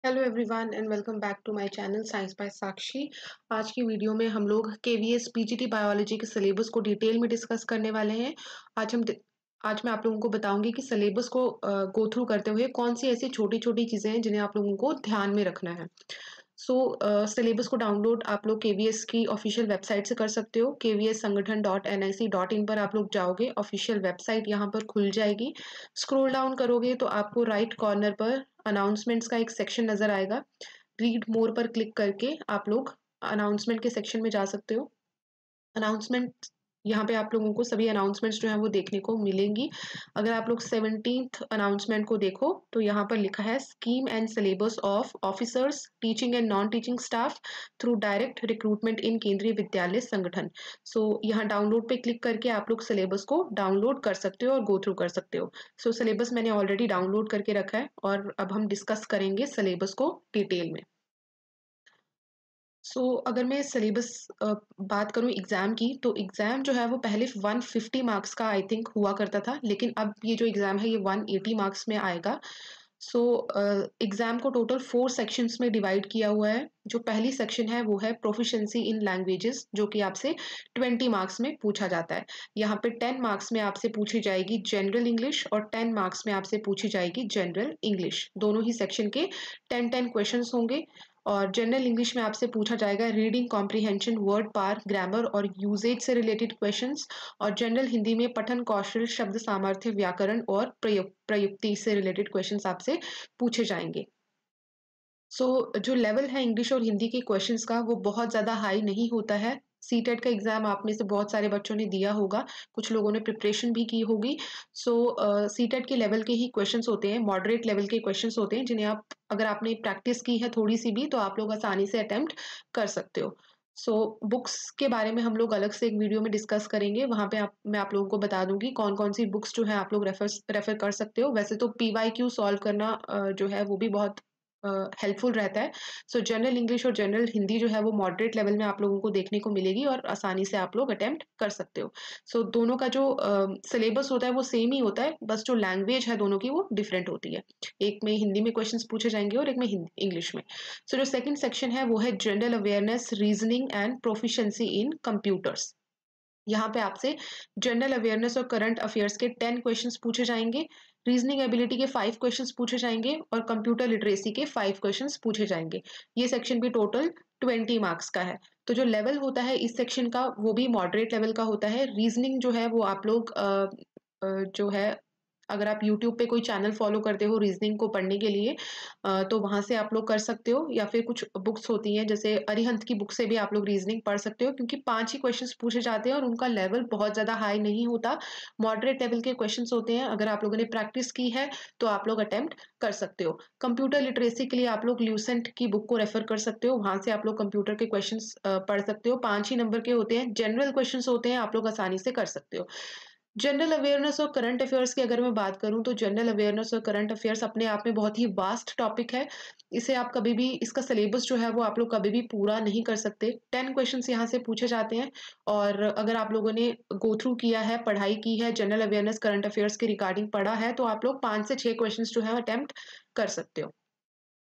Hello everyone and welcome back to my channel science by Sakshi. आज की video में हम लोग केवीएस पीजीटी बायोलॉजी के सिलेबस को डिटेल में डिस्कस करने वाले हैं। आज मैं आप लोगों को बताऊंगी कि सिलेबस को गो थ्रू करते हुए कौन सी ऐसी छोटी छोटी चीज़ें हैं जिन्हें आप लोगों को ध्यान में रखना है। सिलेबस को डाउनलोड आप लोग केवीएस की ऑफिशियल वेबसाइट से कर सकते हो। kvssangathan.nic.in पर आप लोग जाओगे, ऑफिशियल वेबसाइट यहाँ पर खुल जाएगी। स्क्रॉल डाउन करोगे तो आपको राइट कॉर्नर पर अनाउंसमेंट्स का एक सेक्शन नजर आएगा। रीड मोर पर क्लिक करके आप लोग अनाउंसमेंट के सेक्शन में जा सकते हो। अनाउंसमेंट यहाँ पे आप लोगों को सभी अनाउंसमेंट्स जो है वो देखने को मिलेंगी। अगर आप लोग 17th अनाउंसमेंट को देखो तो यहाँ पर लिखा है scheme and syllabus of officers teaching and non teaching staff through direct recruitment इन केंद्रीय विद्यालय संगठन। यहाँ डाउनलोड पे क्लिक करके आप लोग सिलेबस को डाउनलोड कर सकते हो और गो थ्रू कर सकते हो। सिलेबस मैंने ऑलरेडी डाउनलोड करके रखा है और अब हम डिस्कस करेंगे सिलेबस को डिटेल में। अगर मैं सिलेबस बात करूँ एग्ज़ाम की, तो एग्ज़ाम जो है वो पहले 150 मार्क्स का आई थिंक हुआ करता था, लेकिन अब ये जो एग्ज़ाम है ये 180 मार्क्स में आएगा। एग्ज़ाम को टोटल 4 सेक्शंस में डिवाइड किया हुआ है। जो पहली सेक्शन है वो है प्रोफिशिएंसी इन लैंग्वेजेस, जो कि आपसे 20 मार्क्स में पूछा जाता है। यहाँ पे 10 मार्क्स में आपसे पूछी जाएगी जनरल इंग्लिश और 10 मार्क्स में आपसे पूछी जाएगी जनरल इंग्लिश। दोनों ही सेक्शन के 10-10 क्वेश्चंस होंगे। और जनरल इंग्लिश में आपसे पूछा जाएगा रीडिंग कॉम्प्रिहेंशन, वर्ड पार, ग्रामर और यूजेज से रिलेटेड क्वेश्चंस। और जनरल हिंदी में पठन कौशल, शब्द सामर्थ्य, व्याकरण और प्रयुक्ति से रिलेटेड क्वेश्चंस आपसे पूछे जाएंगे। जो लेवल है इंग्लिश और हिंदी के क्वेश्चंस का वो बहुत ज़्यादा हाई नहीं होता है। सीटेट का एग्जाम आप में से बहुत सारे बच्चों ने दिया होगा, कुछ लोगों ने प्रिपरेशन भी की होगी। सीटेट के लेवल के ही क्वेश्चंस होते हैं, मॉडरेट लेवल के क्वेश्चंस होते हैं, जिन्हें आप अगर आपने प्रैक्टिस की है थोड़ी सी भी तो आप लोग आसानी से अटेम्प्ट कर सकते हो। बुक्स के बारे में हम लोग अलग से एक वीडियो में डिस्कस करेंगे। वहाँ पे मैं आप लोगों को बता दूंगी कौन कौन सी बुक्स जो है आप लोग रेफर कर सकते हो। वैसे तो PYQ सॉल्व करना जो है वो भी बहुत हेल्पफुल रहता है। जनरल इंग्लिश और जनरल हिंदी जो है वो मॉडरेट लेवल में आप लोगों को देखने को मिलेगी और आसानी से आप लोग अटेम्प्ट कर सकते हो। दोनों का जो सिलेबस होता है वो सेम ही होता है, बस जो लैंग्वेज है दोनों की वो डिफरेंट होती है। एक में हिंदी में क्वेश्चंस पूछे जाएंगे और एक में इंग्लिश में। जो सेकंड सेक्शन है वो है general awareness, reasoning and proficiency in computers. यहाँ पे आपसे जनरल अवेयरनेस और करंट अफेयर्स के 10 क्वेश्चंस पूछे जाएंगे, रीजनिंग एबिलिटी के 5 क्वेश्चंस पूछे जाएंगे और कंप्यूटर लिटरेसी के 5 क्वेश्चंस पूछे जाएंगे। ये सेक्शन भी टोटल 20 मार्क्स का है। तो जो लेवल होता है इस सेक्शन का वो भी मॉडरेट लेवल का होता है। रीजनिंग जो है वो आप लोग जो है अगर आप यूट्यूब पे कोई चैनल फॉलो करते हो रीजनिंग को पढ़ने के लिए तो वहां से आप लोग कर सकते हो, या फिर कुछ बुक्स होती हैं जैसे अरिहंत की बुक से भी आप लोग रीजनिंग पढ़ सकते हो, क्योंकि 5 ही क्वेश्चंस पूछे जाते हैं और उनका लेवल बहुत ज्यादा हाई नहीं होता, मॉडरेट लेवल के क्वेश्चंस होते हैं। अगर आप लोगों ने प्रैक्टिस की है तो आप लोग अटेम्प्ट कर सकते हो। कंप्यूटर लिटरेसी के लिए आप लोग ल्यूसेंट की बुक को रेफर कर सकते हो, वहां से आप लोग कंप्यूटर के क्वेश्चन पढ़ सकते हो। 5 ही नंबर के होते हैं, जनरल क्वेश्चन होते हैं, आप लोग आसानी से कर सकते हो। जनरल अवेयरनेस और करंट अफेयर्स की अगर मैं बात करूं तो जनरल अवेयरनेस और करंट अफेयर्स अपने आप में बहुत ही वास्ट टॉपिक है। इसे आप कभी भी, इसका सिलेबस जो है वो आप लोग कभी भी पूरा नहीं कर सकते। 10 क्वेश्चंस यहाँ से पूछे जाते हैं और अगर आप लोगों ने गो थ्रू किया है, पढ़ाई की है, जनरल अवेयरनेस करंट अफेयर्स के रिगार्डिंग पढ़ा है, तो आप लोग 5 से 6 क्वेश्चंस जो है अटेम्प्ट कर सकते हो।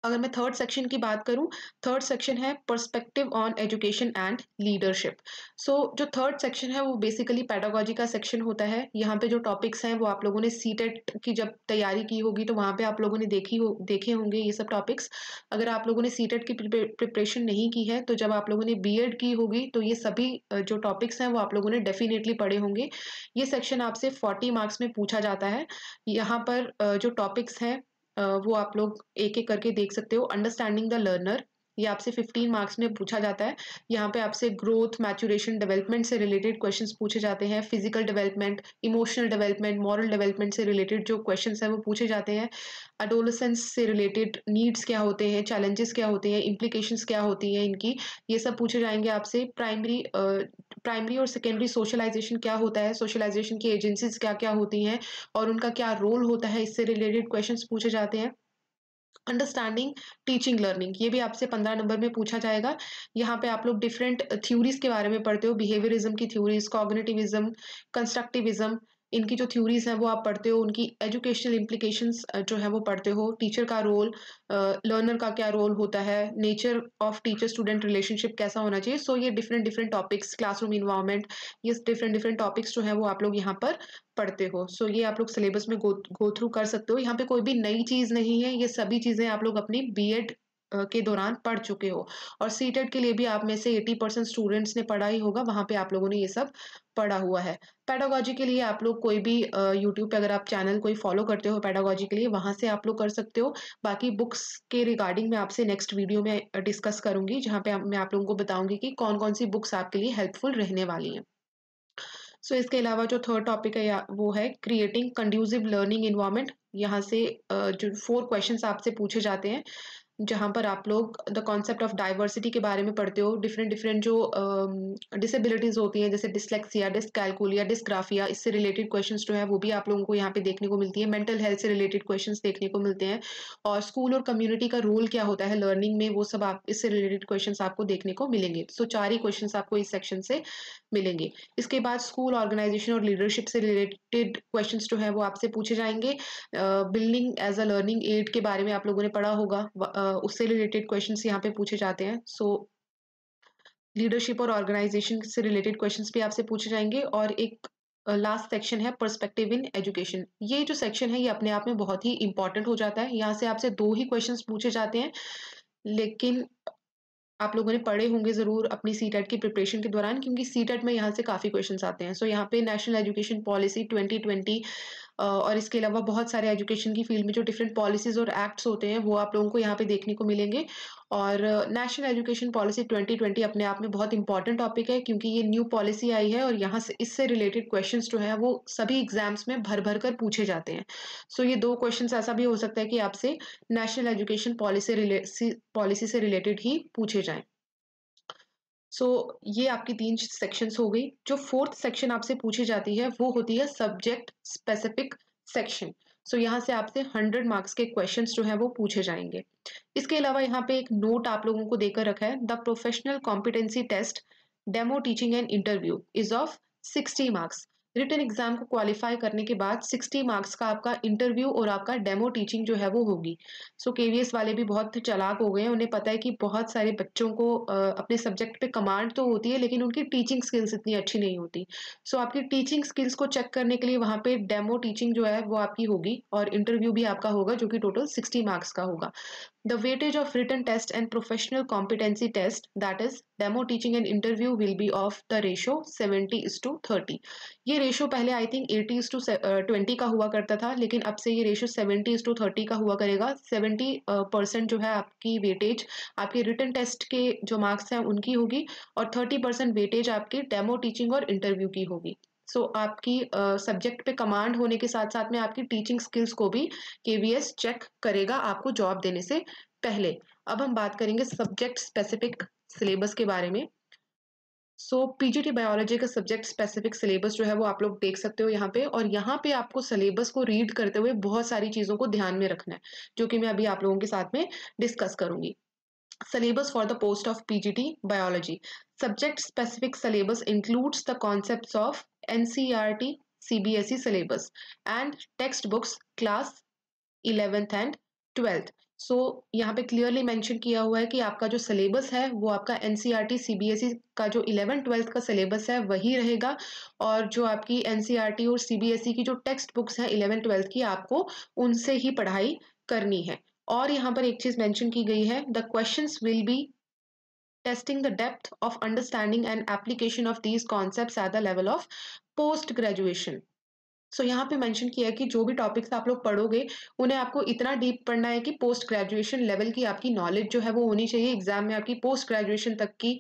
अगर मैं थर्ड सेक्शन की बात करूं, थर्ड सेक्शन है perspective on education and leadership. जो थर्ड सेक्शन है वो बेसिकली पेडागोजी का सेक्शन होता है। यहाँ पे जो टॉपिक्स हैं वो आप लोगों ने सीटेट की जब तैयारी की होगी तो वहाँ पे आप लोगों ने देखे होंगे ये सब टॉपिक्स। अगर आप लोगों ने सीटेट की प्रिपरेशन नहीं की है तो जब आप लोगों ने बीएड की होगी तो ये सभी जो टॉपिक्स हैं वो आप लोगों ने डेफिनेटली पढ़े होंगे। ये सेक्शन आपसे 40 मार्क्स में पूछा जाता है। यहाँ पर जो टॉपिक्स हैं वो आप लोग एक एक करके देख सकते हो। अंडरस्टैंडिंग द लर्नर, ये आपसे 15 मार्क्स में पूछा जाता है। यहाँ पे आपसे ग्रोथ, मैच्योरेशन, डेवलपमेंट से रिलेटेड क्वेश्चंस पूछे जाते हैं। Physical development, emotional development, moral development से रिलेटेड जो क्वेश्चंस हैं वो पूछे जाते हैं। एडोलेसेंस से रिलेटेड नीड्स क्या होते हैं, चैलेंजेस क्या होते हैं, इम्प्लीकेशंस क्या होती हैं इनकी, ये सब पूछे जाएंगे आपसे। प्राइमरी और सेकेंडरी सोशलाइजेशन क्या होता है, सोशलाइजेशन की एजेंसीज क्या क्या होती हैं और उनका क्या रोल होता है, इससे रिलेटेड क्वेश्चंस पूछे जाते हैं। अंडरस्टैंडिंग टीचिंग लर्निंग, ये भी आपसे 15 नंबर में पूछा जाएगा। यहाँ पे आप लोग डिफरेंट थ्योरीज के बारे में पढ़ते हो, बिहेवियरिज्म की थ्योरीज, कॉग्निटिविज्म, कंस्ट्रक्टिविज्म, इनकी जो थ्योरीज़ हैं वो आप पढ़ते हो, उनकी एजुकेशनल इम्प्लीकेशंस जो है वो पढ़ते हो, टीचर का रोल, लर्नर का क्या रोल होता है, nature of teacher student relationship कैसा होना चाहिए। सो ये different different topics, classroom environment, ये डिफरेंट डिफरेंट टॉपिक्स जो हैं वो आप लोग यहाँ पर पढ़ते हो। सो ये आप लोग सिलेबस में गो थ्रू कर सकते हो। यहाँ पे कोई भी नई चीज़ नहीं है, ये सभी चीज़ें आप लोग अपनी बीएड के दौरान पढ़ चुके हो। और सीटेट के लिए भी आप में से 80% स्टूडेंट्स ने पढ़ा ही होगा, वहाँ पे आप लोगों ने ये सब पढ़ा हुआ है। पेडागोजी के लिए आप लोग कोई भी यूट्यूब पे अगर आप चैनल कोई फॉलो करते हो पेडागोजी के लिए, वहाँ से आप लोग कर सकते हो। बाकी बुक्स के रिगार्डिंग मैं आपसे नेक्स्ट वीडियो में डिस्कस करूँगी, जहाँ पे मैं आप लोगों को बताऊँगी कि कौन-कौन सी बुक्स आपके लिए हेल्पफुल रहने वाली हैं। सो इसके अलावा जो थर्ड टॉपिक है या वो है क्रिएटिंग कंड्यूसिव लर्निंग एनवायरनमेंट। यहाँ से जो 4 क्वेश्चन्स आपसे पूछे जाते हैं, जहाँ पर आप लोग द कॉन्सेप्ट ऑफ डाइवर्सिटी के बारे में पढ़ते हो। डिफरेंट डिफरेंट जो डिसेबिलिटीज़ होती हैं, जैसे डिस्लेक्सिया, डिस्कैल्कुलिया, डिस्ग्राफिया, इससे रिलेटेड क्वेश्चंस जो है वो भी आप लोगों को यहाँ पे देखने को मिलती है। मेंटल हेल्थ से रिलेटेड क्वेश्चंस देखने को मिलते हैं, और स्कूल और कम्युनिटी का रोल क्या होता है लर्निंग में, वो सब आप इससे रिलेटेड क्वेश्चंस आपको देखने को मिलेंगे। सो 4 ही क्वेश्चंस आपको इस सेक्शन से मिलेंगे। इसके बाद स्कूल ऑर्गेनाइजेशन और लीडरशिप से रिलेटेड क्वेश्चंस जो है वो आपसे पूछे जाएंगे। Building as a learning aid के बारे में आप लोगों ने पढ़ा होगा, उससे रिलेटेड क्वेश्चंस यहाँ पे पूछे जाते हैं। सो लीडरशिप और ऑर्गेनाइजेशन से रिलेटेड क्वेश्चंस भी आपसे पूछे जाएंगे। और एक लास्ट सेक्शन है पर्सपेक्टिव इन एजुकेशन। ये जो सेक्शन है ये अपने आप में बहुत ही इंपॉर्टेंट हो जाता है। यहाँ से आपसे 2 ही क्वेश्चंस पूछे जाते हैं, लेकिन आप लोगों ने पढ़े होंगे ज़रूर अपनी सीटेट की प्रिपरेशन के दौरान, क्योंकि सीटेट में यहाँ से काफ़ी क्वेश्चंस आते हैं। सो यहाँ पे नेशनल एजुकेशन पॉलिसी 2020 और इसके अलावा बहुत सारे एजुकेशन की फील्ड में जो डिफरेंट पॉलिसीज़ और एक्ट्स होते हैं वो आप लोगों को यहाँ पे देखने को मिलेंगे। और नेशनल एजुकेशन पॉलिसी 2020 अपने आप में बहुत इंपॉर्टेंट टॉपिक है, क्योंकि ये न्यू पॉलिसी आई है और यहाँ से इससे रिलेटेड क्वेश्चंस जो है वो सभी एग्जाम्स में भर भर कर पूछे जाते हैं। सो ये 2 क्वेश्चंस ऐसा भी हो सकता है कि आपसे नेशनल एजुकेशन पॉलिसी से रिलेटेड ही पूछे जाएँ। सो ये आपकी 3 सेक्शंस हो गई। जो 4th सेक्शन आपसे पूछी जाती है वो होती है सब्जेक्ट स्पेसिफिक सेक्शन। सो यहाँ से आपसे 100 मार्क्स के क्वेश्चंस जो हैं वो पूछे जाएँगे। इसके अलावा यहाँ पे एक नोट आप लोगों को देकर रखा है, the professional competency test, demo teaching and interview is of 60 marks. Written exam को क्वालिफाई करने के बाद 60 मार्क्स का आपका इंटरव्यू और आपका डेमो टीचिंग जो है वो होगी। सो केवीएस वाले भी बहुत चालाक हो गए हैं, उन्हें पता है कि बहुत सारे बच्चों को अपने सब्जेक्ट पे कमांड तो होती है, लेकिन उनकी टीचिंग स्किल्स इतनी अच्छी नहीं होती। सो आपकी टीचिंग स्किल्स को चेक करने के लिए वहाँ पे डेमो टीचिंग जो है वो आपकी होगी, और इंटरव्यू भी आपका होगा जो कि टोटल 60 मार्क्स का होगा। The weightage of written test and professional competency test, that is demo teaching and interview, will be of the ratio 70:30। ये रेशो पहले आई थिंक 80:20 का हुआ करता था, लेकिन अब से ये रेशो 70:30 का हुआ करेगा। 70% जो है आपकी वेटेज आपके रिटन टेस्ट के जो मार्क्स हैं उनकी होगी, और 30% वेटेज आपकी डेमो टीचिंग और इंटरव्यू की होगी। सो आपकी सब्जेक्ट पे कमांड होने के साथ साथ में आपकी टीचिंग स्किल्स को भी केवीएस चेक करेगा आपको जॉब देने से पहले। अब हम बात करेंगे सब्जेक्ट स्पेसिफिक सिलेबस के बारे में। सो पीजीटी बायोलॉजी का सब्जेक्ट स्पेसिफिक सिलेबस जो है वो आप लोग देख सकते हो यहाँ पे, और यहाँ पे आपको सिलेबस को रीड करते हुए बहुत सारी चीज़ों को ध्यान में रखना है, जो कि मैं अभी आप लोगों के साथ में डिस्कस करूंगी। Syllabus for the post of PGT Biology. Subject specific syllabus includes the concepts of NCERT CBSE syllabus and textbooks class 11th and 12th। सो यहाँ पे क्लियरली मेंशन किया हुआ है कि आपका जो सिलेबस है वो आपका एनसीईआरटी सीबीएसई का जो 11th-12th का सिलेबस है वही रहेगा, और जो आपकी एनसीईआरटी और सीबीएसई की जो टेक्स्ट बुक्स हैं 11th-12th की, आपको उनसे ही पढ़ाई करनी है। और यहाँ पर एक चीज मेंशन की गई है, the questions will be testing the depth of understanding and application of these concepts at the level of post graduation. So यहाँ पे मेंशन किया है कि जो भी टॉपिक्स आप लोग पढ़ोगे उन्हें आपको इतना डीप पढ़ना है कि पोस्ट ग्रेजुएशन लेवल की आपकी नॉलेज जो है वो होनी चाहिए। एग्जाम में आपकी पोस्ट ग्रेजुएशन तक की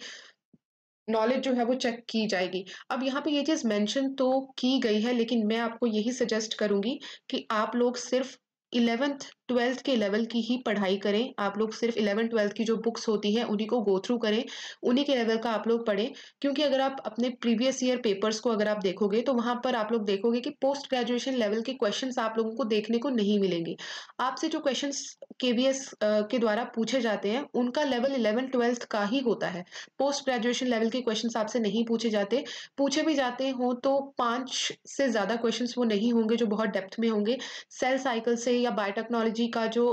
नॉलेज जो है वो चेक की जाएगी। अब यहाँ पे ये चीज़ मेंशन तो की गई है, लेकिन मैं आपको यही सजेस्ट करूंगी कि आप लोग सिर्फ 11th 12th के लेवल की ही पढ़ाई करें। आप लोग सिर्फ़ 11th 12th की जो बुक्स होती हैं उन्हीं को गो थ्रू करें, उन्हीं के लेवल का आप लोग पढ़ें। क्योंकि अगर आप अपने प्रीवियस ईयर पेपर्स को अगर आप देखोगे तो वहाँ पर आप लोग देखोगे कि पोस्ट ग्रेजुएशन लेवल के क्वेश्चन्स आप लोगों को देखने को नहीं मिलेंगे। आपसे जो क्वेश्चन्स केवीएस के द्वारा पूछे जाते हैं उनका लेवल 11th 12th का ही होता है। पोस्ट ग्रेजुएशन लेवल के क्वेश्चन्स आपसे नहीं पूछे जाते। पूछे भी जाते हों तो 5 से ज़्यादा क्वेश्चन्स वो नहीं होंगे जो बहुत डेप्थ में होंगे। सेल साइकिल से या बायोटेक्नोलॉजी का जो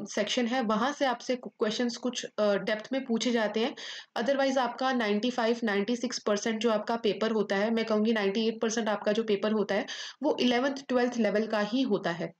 सेक्शन है वहाँ से आपसे क्वेश्चंस कुछ डेप्थ में पूछे जाते हैं। अदरवाइज़ आपका 95-96% जो आपका पेपर होता है, मैं कहूँगी 98% आपका जो पेपर होता है, वो 11th 12th लेवल का ही होता है।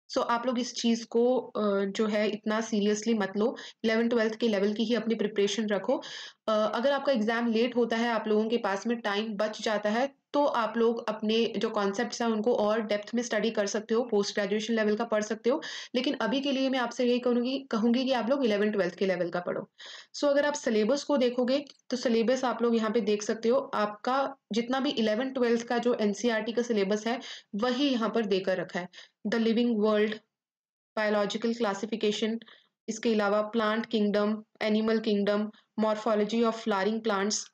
सो आप लोग इस चीज़ को जो है इतना सीरियसली मत लो, 11th-12th के लेवल की ही अपनी प्रिपरेशन रखो। अगर आपका एग्ज़ाम लेट होता है, आप लोगों के पास में टाइम बच जाता है, तो आप लोग अपने जो कॉन्सेप्ट्स हैं उनको और डेप्थ में स्टडी कर सकते हो, पोस्ट ग्रेजुएशन लेवल का पढ़ सकते हो। लेकिन अभी के लिए मैं आपसे यही कहूँगी कि आप लोग 11th-12th के लेवल का पढ़ो। सो अगर आप सिलेबस को देखोगे, तो सिलेबस आप लोग यहाँ पे देख सकते हो, आपका जितना भी 11th-12th का जो एनसीईआरटी का सिलेबस है, वही यहाँ पर देकर रखा है। The living world, biological classification, इसके अलावा plant kingdom, animal kingdom, morphology of flowering plants.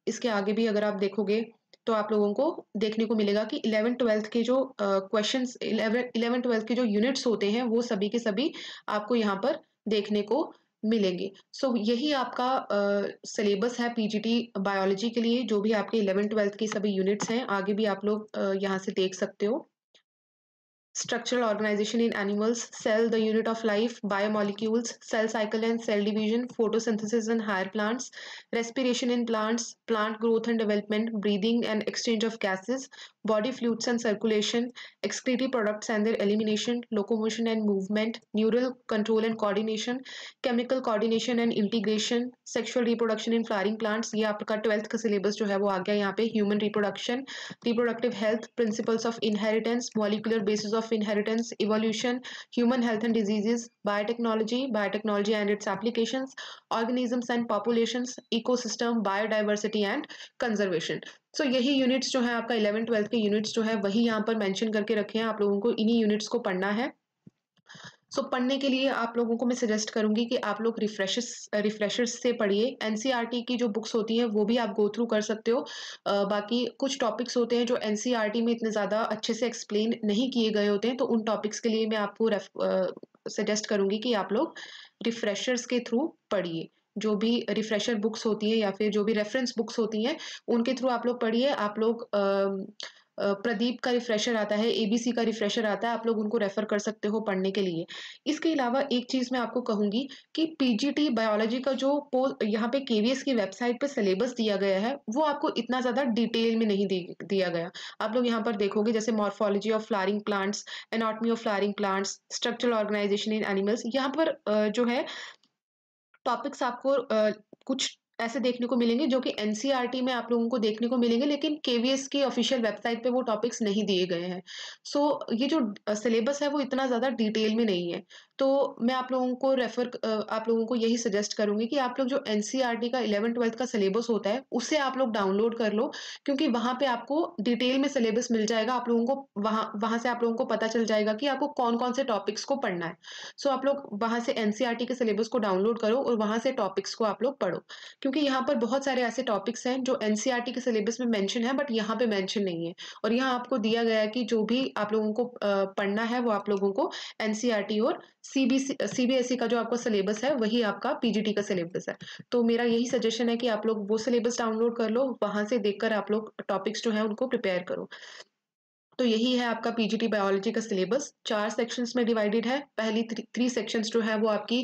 इसके आगे भी अगर आप देखोगे तो आप लोगों को देखने को मिलेगा कि 11th-12th के जो क्वेश्चंस 11th-12th के जो यूनिट्स होते हैं वो सभी के सभी आपको यहाँ पर देखने को मिलेंगे। सो यही आपका सिलेबस है पीजीटी बायोलॉजी के लिए, जो भी आपके 11th-12th के सभी यूनिट्स हैं, आगे भी आप लोग यहाँ से देख सकते हो। Structural organization in animals, cell, the unit of life, biomolecules, cell cycle and cell division, photosynthesis in higher plants, respiration in plants, plant growth and development, breathing and exchange of gases, body fluids and circulation, excretory products and their elimination, locomotion and movement, neural control and coordination, chemical coordination and integration, sexual reproduction in flowering plants। ये आपका 12th का syllabus जो है वो आ गया यहाँ पे। Human reproduction, reproductive health, principles of inheritance, molecular basis of inheritance, evolution, human health and diseases, biotechnology and its applications, organisms and populations, ecosystem, biodiversity and conservation। सो यही यूनिट्स जो है आपका 11th-12th के यूनिट्स जो है वही यहाँ पर मेंशन करके रखे हैं। आप लोगों को इन्हीं यूनिट्स को पढ़ना है। सो पढ़ने के लिए आप लोगों को मैं सजेस्ट करूंगी कि आप लोग रिफ्रेशर्स से पढ़िए। एनसीईआरटी की जो बुक्स होती हैं वो भी आप गो थ्रू कर सकते हो। बाकी कुछ टॉपिक्स होते हैं जो एनसीईआरटी में इतने ज़्यादा अच्छे से एक्सप्लेन नहीं किए गए होते हैं, तो उन टॉपिक्स के लिए मैं आपको सजेस्ट करूंगी कि आप लोग रिफ्रेशर्स के थ्रू पढ़िए। जो भी रिफ्रेशर बुक्स होती हैं या फिर जो भी रेफरेंस बुक्स होती हैं उनके थ्रू आप लोग पढ़िए। आप लोग प्रदीप का रिफ्रेशर आता है, एबीसी का रिफ्रेशर आता है, आप लोग उनको रेफर कर सकते हो पढ़ने के लिए। इसके अलावा एक चीज़ मैं आपको कहूँगी कि पीजीटी बायोलॉजी का जो यहाँ पे केवीएस की वेबसाइट पे सिलेबस दिया गया है, वो आपको इतना ज़्यादा डिटेल में नहीं दिया गया। आप लोग यहाँ पर देखोगे जैसे morphology of flowering plants, anatomy of flowering plants, structural organisation in animals, यहाँ पर जो है टॉपिक्स आपको कुछ ऐसे देखने को मिलेंगे जो कि एनसीईआरटी में आप लोगों को देखने को मिलेंगे, लेकिन केवीएस की ऑफिशियल वेबसाइट पे वो टॉपिक्स नहीं दिए गए हैं। सो ये जो सिलेबस है वो इतना ज़्यादा डिटेल में नहीं है। तो मैं आप लोगों को आप लोगों को यही सजेस्ट करूँगी कि आप लोग जो एनसीईआरटी का 11th-12th का सिलेबस होता है, उसे आप लोग डाउनलोड कर लो, क्योंकि वहाँ पे आपको डिटेल में सिलेबस मिल जाएगा। आप लोगों को वहाँ वहाँ से आप लोगों को पता चल जाएगा कि आपको कौन-कौन से टॉपिक्स को पढ़ना है। सो आप लोग वहाँ से एनसीईआरटी के सिलेबस को डाउनलोड करो और वहाँ से टॉपिक्स को आप लोग पढ़ो। क्योंकि यहाँ पर बहुत सारे ऐसे टॉपिक्स हैं जो एनसीईआरटी के सिलेबस में मेंशन है बट यहाँ पे मेंशन नहीं है। और यहाँ आपको दिया गया है कि जो भी आप लोगों को पढ़ना है वो आप लोगों को एनसीईआरटी और सीबीएसई का जो आपका सिलेबस है वही आपका पीजीटी का सिलेबस है। तो मेरा यही सजेशन है कि आप लोग वो सिलेबस डाउनलोड कर लो, वहाँ से देखकर आप लोग टॉपिक्स जो है उनको प्रिपेयर करो। तो यही है आपका पीजीटी बायोलॉजी का सिलेबस। 4 सेक्शंस में डिवाइडेड है। पहली 3 सेक्शंस जो है वो आपकी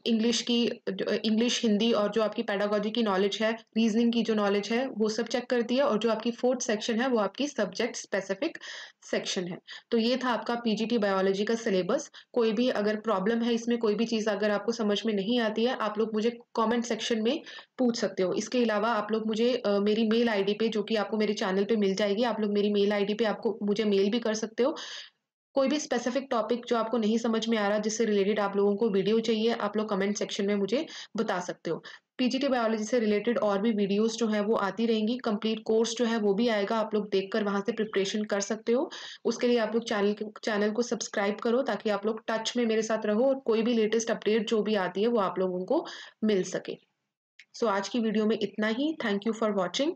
इंग्लिश, हिंदी और जो आपकी पेडागोजी की नॉलेज है, रीजनिंग की जो नॉलेज है, वो सब चेक करती है। और जो आपकी 4th सेक्शन है वो आपकी सब्जेक्ट स्पेसिफिक सेक्शन है। तो ये था आपका पीजीटी बायोलॉजी का सिलेबस। कोई भी अगर प्रॉब्लम है इसमें, कोई भी चीज़ अगर आपको समझ में नहीं आती है, आप लोग मुझे कमेंट सेक्शन में पूछ सकते हो। इसके अलावा आप लोग मुझे मेरी मेल आईडी पे, जो कि आपको मेरे चैनल पे मिल जाएगी, आप लोग मेरी मेल आईडी पे आपको मुझे मेल भी कर सकते हो। कोई भी स्पेसिफिक टॉपिक जो आपको नहीं समझ में आ रहा, जिससे रिलेटेड आप लोगों को वीडियो चाहिए, आप लोग कमेंट सेक्शन में मुझे बता सकते हो। पीजीटी बायोलॉजी से रिलेटेड और भी वीडियोस जो है वो आती रहेंगी। कंप्लीट कोर्स जो है वो भी आएगा, आप लोग देखकर वहाँ से प्रिपरेशन कर सकते हो। उसके लिए आप लोग चैनल को सब्सक्राइब करो ताकि आप लोग टच में मेरे साथ रहो और कोई भी लेटेस्ट अपडेट जो भी आती है वो आप लोगों को मिल सके। सो आज की वीडियो में इतना ही। Thank you for watching.